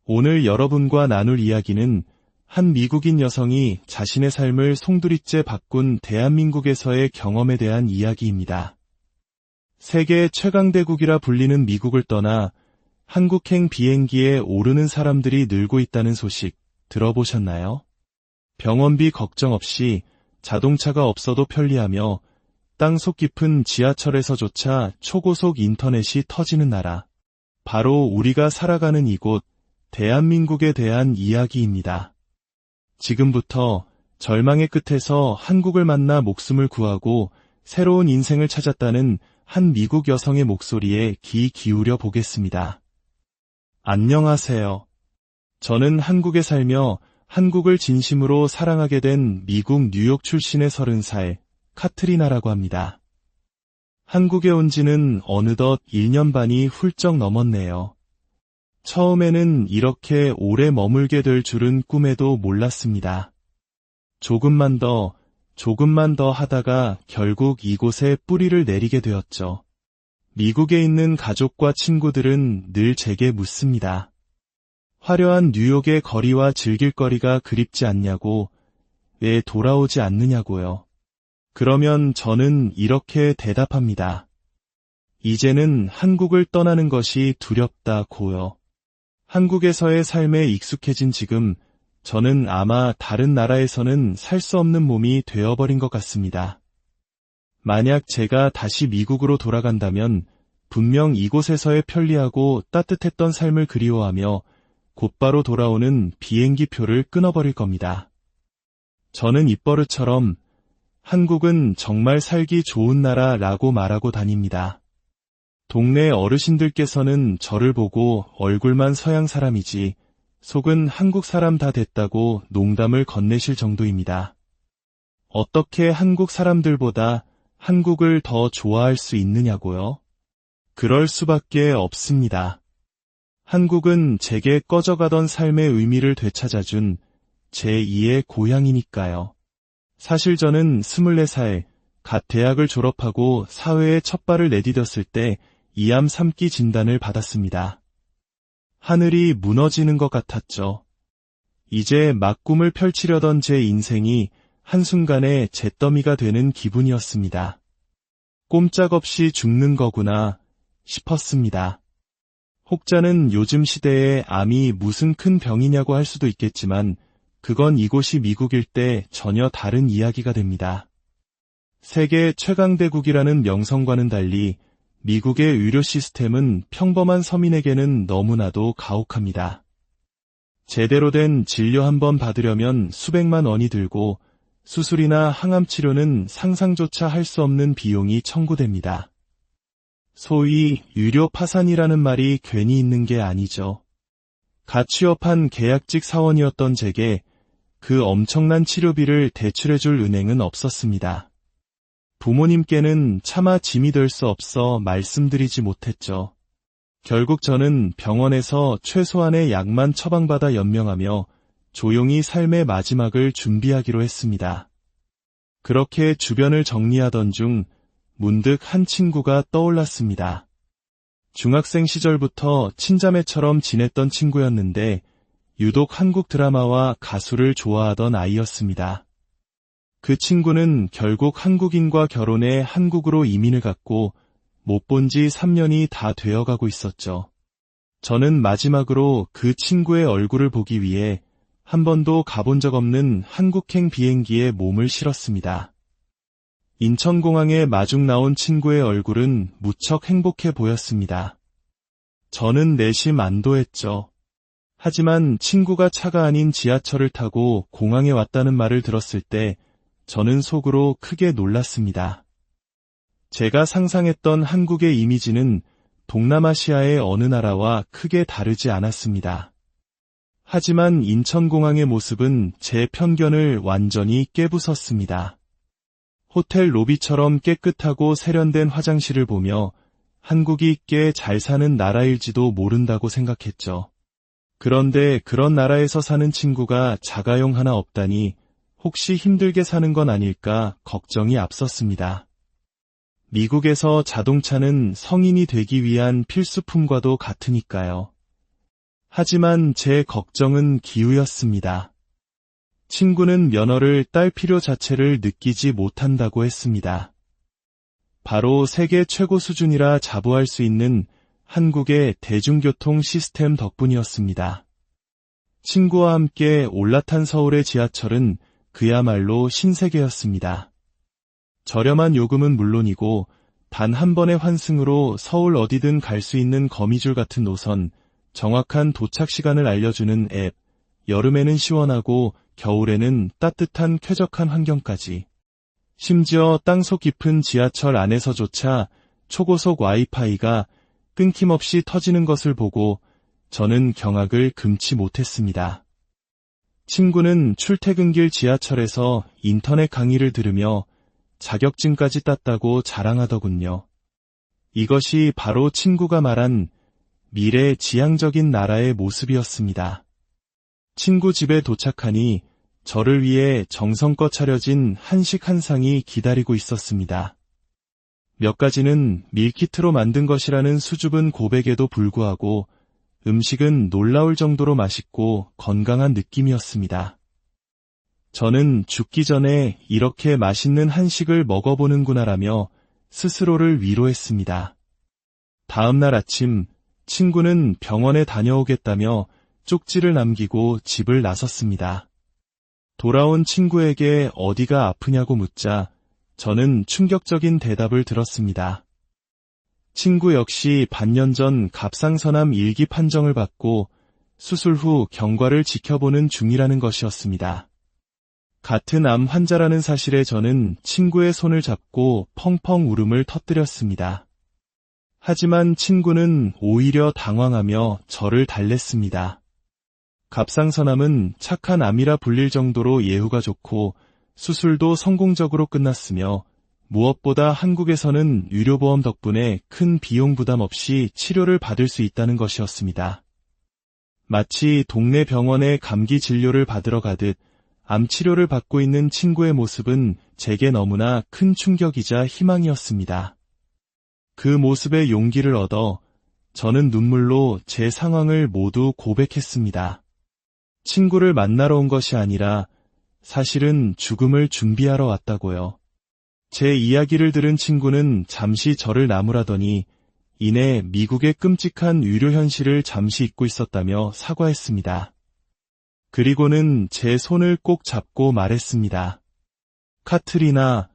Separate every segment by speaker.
Speaker 1: 오늘 여러분과 나눌 이야기는 한 미국인 여성이 자신의 삶을 송두리째 바꾼 대한민국에서의 경험에 대한 이야기입니다. 세계 최강대국이라 불리는 미국을 떠나 한국행 비행기에 오르는 사람들이 늘고 있다는 소식 들어보셨나요? 병원비 걱정 없이 자동차가 없어도 편리하며 땅속 깊은 지하철에서조차 초고속 인터넷이 터지는 나라. 바로 우리가 살아가는 이곳, 대한민국에 대한 이야기입니다. 지금부터 절망의 끝에서 한국을 만나 목숨을 구하고 새로운 인생을 찾았다는 한 미국 여성의 목소리에 귀 기울여 보겠습니다. 안녕하세요. 저는 한국에 살며 한국을 진심으로 사랑하게 된 미국 뉴욕 출신의 30살 카트리나라고 합니다. 한국에 온 지는 어느덧 1년 반이 훌쩍 넘었네요. 처음에는 이렇게 오래 머물게 될 줄은 꿈에도 몰랐습니다. 조금만 더 하다가 결국 이곳에 뿌리를 내리게 되었죠. 미국에 있는 가족과 친구들은 늘 제게 묻습니다. 화려한 뉴욕의 거리와 즐길 거리가 그립지 않냐고, 왜 돌아오지 않느냐고요. 그러면 저는 이렇게 대답합니다. 이제는 한국을 떠나는 것이 두렵다고요. 한국에서의 삶에 익숙해진 지금, 저는 아마 다른 나라에서는 살 수 없는 몸이 되어버린 것 같습니다. 만약 제가 다시 미국으로 돌아간다면 분명 이곳에서의 편리하고 따뜻했던 삶을 그리워하며 곧바로 돌아오는 비행기 표를 끊어버릴 겁니다. 저는 입버릇처럼 한국은 정말 살기 좋은 나라라고 말하고 다닙니다. 동네 어르신들께서는 저를 보고 얼굴만 서양 사람이지 속은 한국 사람 다 됐다고 농담을 건네실 정도입니다. 어떻게 한국 사람들보다 한국을 더 좋아할 수 있느냐고요? 그럴 수밖에 없습니다. 한국은 제게 꺼져가던 삶의 의미를 되찾아준 제2의 고향이니까요. 사실 저는 24살, 갓 대학을 졸업하고 사회에 첫 발을 내디뎠을 때 이암 3기 진단을 받았습니다. 하늘이 무너지는 것 같았죠. 이제 막 꿈을 펼치려던 제 인생이 한순간에 잿더미가 되는 기분이었습니다. 꼼짝없이 죽는 거구나 싶었습니다. 혹자는 요즘 시대에 암이 무슨 큰 병이냐고 할 수도 있겠지만 그건 이곳이 미국일 때 전혀 다른 이야기가 됩니다. 세계 최강대국이라는 명성과는 달리 미국의 의료 시스템은 평범한 서민에게는 너무나도 가혹합니다. 제대로 된 진료 한 번 받으려면 수백만 원이 들고 수술이나 항암 치료는 상상조차 할 수 없는 비용이 청구됩니다. 소위 유료 파산이라는 말이 괜히 있는 게 아니죠. 갓 취업한 계약직 사원이었던 제게 그 엄청난 치료비를 대출해줄 은행은 없었습니다. 부모님께는 차마 짐이 될 수 없어 말씀드리지 못했죠. 결국 저는 병원에서 최소한의 약만 처방받아 연명하며 조용히 삶의 마지막을 준비하기로 했습니다. 그렇게 주변을 정리하던 중 문득 한 친구가 떠올랐습니다. 중학생 시절부터 친자매처럼 지냈던 친구였는데 유독 한국 드라마와 가수를 좋아하던 아이였습니다. 그 친구는 결국 한국인과 결혼해 한국으로 이민을 갔고 못 본 지 3년이 다 되어가고 있었죠. 저는 마지막으로 그 친구의 얼굴을 보기 위해 한 번도 가본 적 없는 한국행 비행기에 몸을 실었습니다. 인천공항에 마중 나온 친구의 얼굴은 무척 행복해 보였습니다. 저는 내심 안도했죠. 하지만 친구가 차가 아닌 지하철을 타고 공항에 왔다는 말을 들었을 때 저는 속으로 크게 놀랐습니다. 제가 상상했던 한국의 이미지는 동남아시아의 어느 나라와 크게 다르지 않았습니다. 하지만 인천공항의 모습은 제 편견을 완전히 깨부쉈습니다. 호텔 로비처럼 깨끗하고 세련된 화장실을 보며 한국이 꽤 잘 사는 나라일지도 모른다고 생각했죠. 그런데 그런 나라에서 사는 친구가 자가용 하나 없다니 혹시 힘들게 사는 건 아닐까 걱정이 앞섰습니다. 미국에서 자동차는 성인이 되기 위한 필수품과도 같으니까요. 하지만 제 걱정은 기우였습니다. 친구는 면허를 딸 필요 자체를 느끼지 못한다고 했습니다. 바로 세계 최고 수준이라 자부할 수 있는 한국의 대중교통 시스템 덕분이었습니다. 친구와 함께 올라탄 서울의 지하철은 그야말로 신세계였습니다. 저렴한 요금은 물론이고 단 한 번의 환승으로 서울 어디든 갈 수 있는 거미줄 같은 노선, 정확한 도착 시간을 알려주는 앱, 여름에는 시원하고 겨울에는 따뜻한 쾌적한 환경까지. 심지어 땅속 깊은 지하철 안에서조차 초고속 와이파이가 끊김없이 터지는 것을 보고 저는 경악을 금치 못했습니다. 친구는 출퇴근길 지하철에서 인터넷 강의를 들으며 자격증까지 땄다고 자랑하더군요. 이것이 바로 친구가 말한 미래 지향적인 나라의 모습이었습니다. 친구 집에 도착하니 저를 위해 정성껏 차려진 한식 한 상이 기다리고 있었습니다. 몇 가지는 밀키트로 만든 것이라는 수줍은 고백에도 불구하고 음식은 놀라울 정도로 맛있고 건강한 느낌이었습니다. 저는 죽기 전에 이렇게 맛있는 한식을 먹어보는구나라며 스스로를 위로했습니다. 다음 날 아침 친구는 병원에 다녀오겠다며 쪽지를 남기고 집을 나섰습니다. 돌아온 친구에게 어디가 아프냐고 묻자 저는 충격적인 대답을 들었습니다. 친구 역시 반년 전 갑상선암 1기 판정을 받고 수술 후 경과를 지켜보는 중이라는 것이었습니다. 같은 암 환자라는 사실에 저는 친구의 손을 잡고 펑펑 울음을 터뜨렸습니다. 하지만 친구는 오히려 당황하며 저를 달랬습니다. 갑상선암은 착한 암이라 불릴 정도로 예후가 좋고 수술도 성공적으로 끝났으며 무엇보다 한국에서는 의료보험 덕분에 큰 비용 부담 없이 치료를 받을 수 있다는 것이었습니다. 마치 동네 병원에 감기 진료를 받으러 가듯 암 치료를 받고 있는 친구의 모습은 제게 너무나 큰 충격이자 희망이었습니다. 그 모습에 용기를 얻어 저는 눈물로 제 상황을 모두 고백했습니다. 친구를 만나러 온 것이 아니라 사실은 죽음을 준비하러 왔다고요. 제 이야기를 들은 친구는 잠시 저를 나무라더니 이내 미국의 끔찍한 의료 현실을 잠시 잊고 있었다며 사과했습니다. 그리고는 제 손을 꼭 잡고 말했습니다. 카트리나,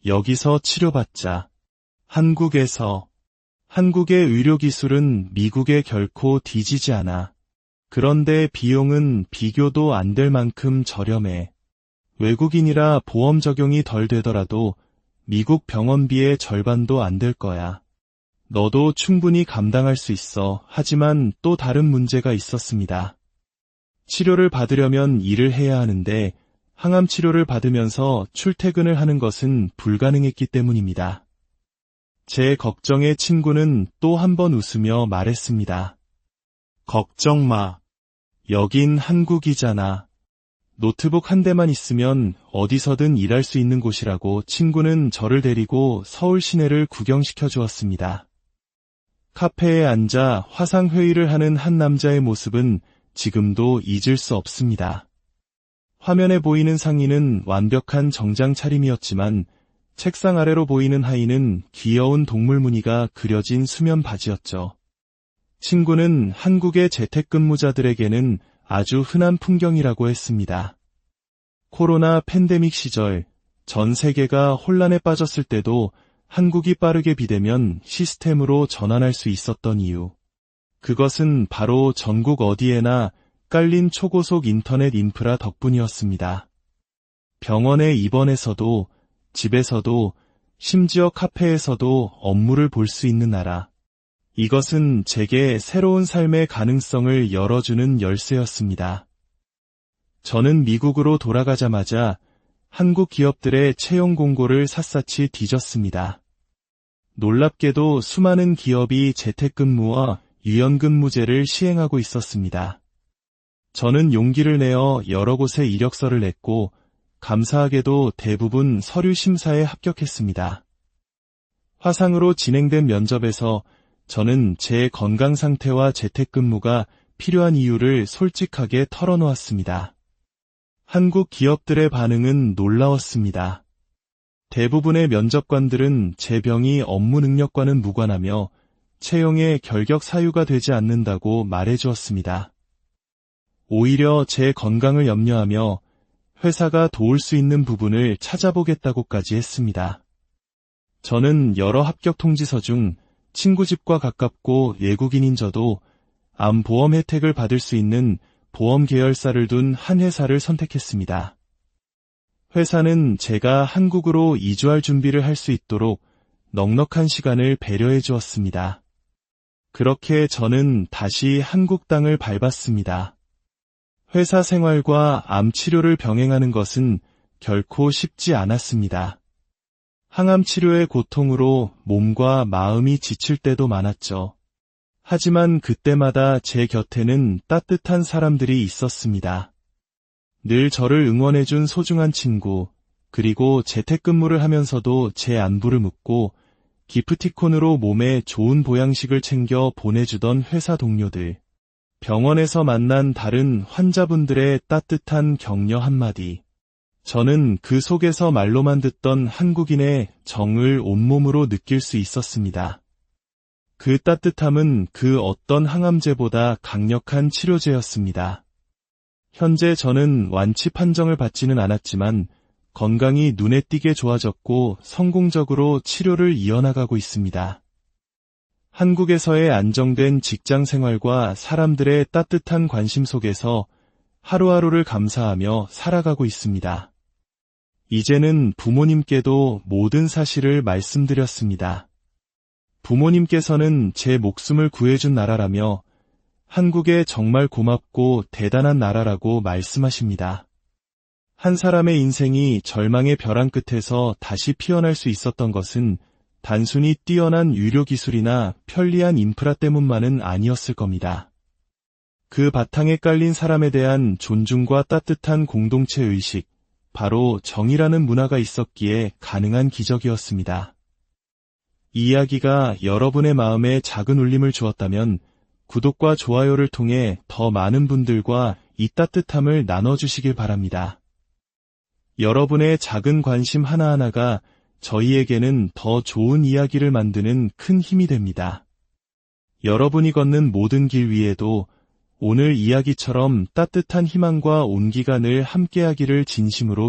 Speaker 1: 여기서 치료받자. 한국에서. 한국의 의료기술은 미국에 결코 뒤지지 않아. 그런데 비용은 비교도 안 될 만큼 저렴해. 외국인이라 보험 적용이 덜 되더라도 미국 병원비의 절반도 안 될 거야. 너도 충분히 감당할 수 있어. 하지만 또 다른 문제가 있었습니다. 치료를 받으려면 일을 해야 하는데 항암 치료를 받으면서 출퇴근을 하는 것은 불가능했기 때문입니다. 제 걱정에 친구는 또 한 번 웃으며 말했습니다. 걱정 마. 여긴 한국이잖아. 노트북 한 대만 있으면 어디서든 일할 수 있는 곳이라고 친구는 저를 데리고 서울 시내를 구경시켜 주었습니다. 카페에 앉아 화상회의를 하는 한 남자의 모습은 지금도 잊을 수 없습니다. 화면에 보이는 상의는 완벽한 정장 차림이었지만 책상 아래로 보이는 하의는 귀여운 동물 무늬가 그려진 수면 바지였죠. 친구는 한국의 재택근무자들에게는 아주 흔한 풍경이라고 했습니다. 코로나 팬데믹 시절 전 세계가 혼란에 빠졌을 때도 한국이 빠르게 비대면 시스템으로 전환할 수 있었던 이유. 그것은 바로 전국 어디에나 깔린 초고속 인터넷 인프라 덕분이었습니다. 병원에 입원해서도, 집에서도, 심지어 카페에서도 업무를 볼 수 있는 나라. 이것은 제게 새로운 삶의 가능성을 열어주는 열쇠였습니다. 저는 미국으로 돌아가자마자 한국 기업들의 채용 공고를 샅샅이 뒤졌습니다. 놀랍게도 수많은 기업이 재택근무와 유연근무제를 시행하고 있었습니다. 저는 용기를 내어 여러 곳에 이력서를 냈고 감사하게도 대부분 서류 심사에 합격했습니다. 화상으로 진행된 면접에서 저는 제 건강 상태와 재택근무가 필요한 이유를 솔직하게 털어놓았습니다. 한국 기업들의 반응은 놀라웠습니다. 대부분의 면접관들은 제 병이 업무 능력과는 무관하며 채용의 결격 사유가 되지 않는다고 말해주었습니다. 오히려 제 건강을 염려하며 회사가 도울 수 있는 부분을 찾아보겠다고까지 했습니다. 저는 여러 합격 통지서 중 친구 집과 가깝고 외국인인 저도 암 보험 혜택을 받을 수 있는 보험 계열사를 둔 한 회사를 선택했습니다. 회사는 제가 한국으로 이주할 준비를 할 수 있도록 넉넉한 시간을 배려해 주었습니다. 그렇게 저는 다시 한국 땅을 밟았습니다. 회사 생활과 암 치료를 병행하는 것은 결코 쉽지 않았습니다. 항암 치료의 고통으로 몸과 마음이 지칠 때도 많았죠. 하지만 그때마다 제 곁에는 따뜻한 사람들이 있었습니다. 늘 저를 응원해준 소중한 친구, 그리고 재택근무를 하면서도 제 안부를 묻고 기프티콘으로 몸에 좋은 보양식을 챙겨 보내주던 회사 동료들, 병원에서 만난 다른 환자분들의 따뜻한 격려 한마디. 저는 그 속에서 말로만 듣던 한국인의 정을 온몸으로 느낄 수 있었습니다. 그 따뜻함은 그 어떤 항암제보다 강력한 치료제였습니다. 현재 저는 완치 판정을 받지는 않았지만 건강이 눈에 띄게 좋아졌고 성공적으로 치료를 이어나가고 있습니다. 한국에서의 안정된 직장 생활과 사람들의 따뜻한 관심 속에서 하루하루를 감사하며 살아가고 있습니다. 이제는 부모님께도 모든 사실을 말씀드렸습니다. 부모님께서는 제 목숨을 구해준 나라라며 한국에 정말 고맙고 대단한 나라라고 말씀하십니다. 한 사람의 인생이 절망의 벼랑 끝에서 다시 피어날 수 있었던 것은 단순히 뛰어난 의료기술이나 편리한 인프라 때문만은 아니었을 겁니다. 그 바탕에 깔린 사람에 대한 존중과 따뜻한 공동체 의식, 바로 정이라는 문화가 있었기에 가능한 기적이었습니다. 이 이야기가 여러분의 마음에 작은 울림을 주었다면 구독과 좋아요를 통해 더 많은 분들과 이 따뜻함을 나눠주시길 바랍니다. 여러분의 작은 관심 하나하나가 저희에게는 더 좋은 이야기를 만드는 큰 힘이 됩니다. 여러분이 걷는 모든 길 위에도 오늘 이야기처럼 따뜻한 희망과 온기가 늘 함께하기를 진심으로